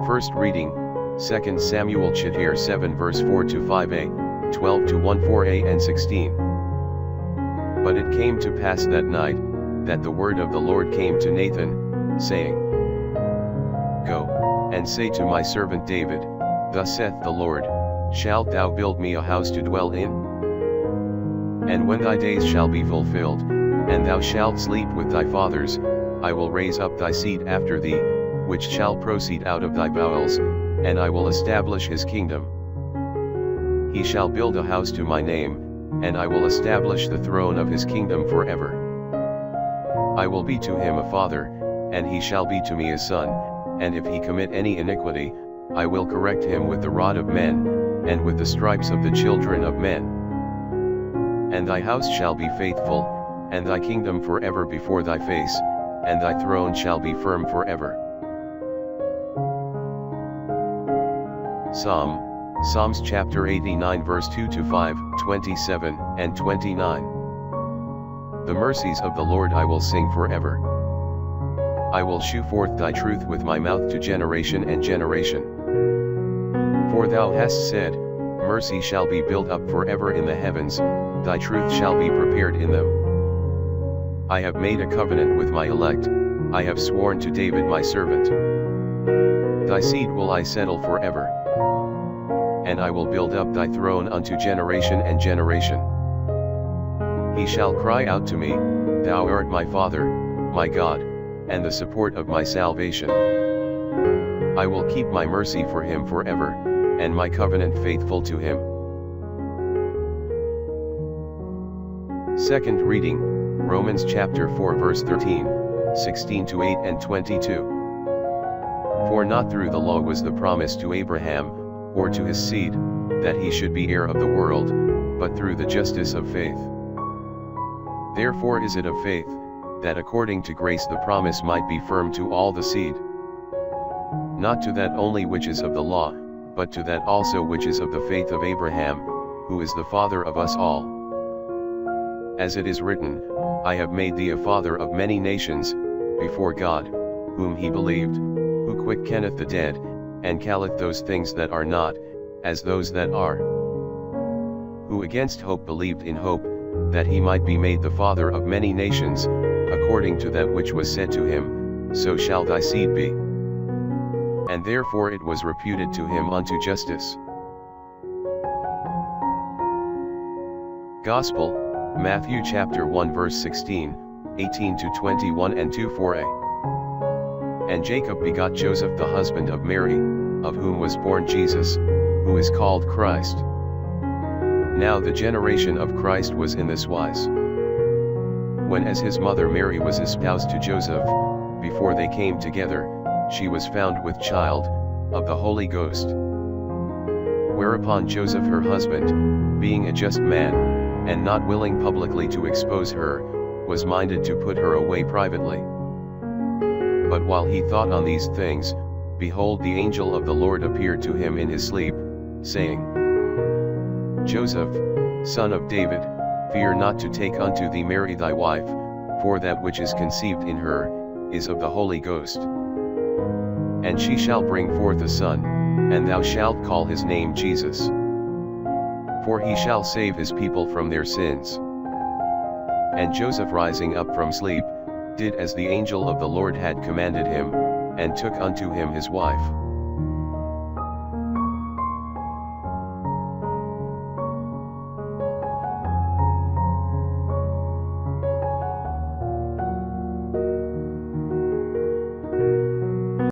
First reading, 2 Samuel chapter 7 verse 4 to 5a, 12 to 14a and 16. But it came to pass that night, that the word of the Lord came to Nathan, saying, Go, and say to my servant David, Thus saith the Lord, Shalt thou build me a house to dwell in? And when thy days shall be fulfilled, and thou shalt sleep with thy fathers, I will raise up thy seed after thee, which shall proceed out of thy bowels, and I will establish his kingdom. He shall build a house to my name, and I will establish the throne of his kingdom forever. I will be to him a father, and he shall be to me a son, and if he commit any iniquity, I will correct him with the rod of men, and with the stripes of the children of men. And thy house shall be faithful, and thy kingdom forever before thy face, and thy throne shall be firm forever. Psalms chapter 89 verse 2 to 5, 27, and 29. The mercies of the Lord I will sing forever. I will shew forth thy truth with my mouth to generation and generation. For thou hast said, Mercy shall be built up forever in the heavens, thy truth shall be prepared in them. I have made a covenant with my elect, I have sworn to David my servant. Thy seed will I settle forever, and I will build up thy throne unto generation and generation. He shall cry out to me, Thou art my Father, my God, and the support of my salvation. I will keep my mercy for him forever, and my covenant faithful to him. Second reading, Romans chapter 4 verse 13, 16 to 8 and 22. For not through the law was the promise to Abraham, or to his seed, that he should be heir of the world, but through the justice of faith. Therefore is it of faith, that according to grace the promise might be firm to all the seed. Not to that only which is of the law, but to that also which is of the faith of Abraham, who is the father of us all. As it is written, I have made thee a father of many nations, before God, whom he believed, who quickeneth the dead, and calleth those things that are not, as those that are. Who against hope believed in hope, that he might be made the father of many nations, according to that which was said to him, So shall thy seed be. And therefore it was reputed to him unto justice. Gospel, Matthew chapter 1 verse 16, 18 to 21 and 24a. And Jacob begot Joseph the husband of Mary, of whom was born Jesus, who is called Christ. Now the generation of Christ was in this wise. When as his mother Mary was espoused to Joseph, before they came together, she was found with child, of the Holy Ghost. Whereupon Joseph her husband, being a just man, and not willing publicly to expose her, was minded to put her away privately. But while he thought on these things, behold, the angel of the Lord appeared to him in his sleep, saying, Joseph, son of David, fear not to take unto thee Mary thy wife, for that which is conceived in her, is of the Holy Ghost. And she shall bring forth a son, and thou shalt call his name Jesus. For he shall save his people from their sins. And Joseph rising up from sleep, did as the angel of the Lord had commanded him, and took unto him his wife.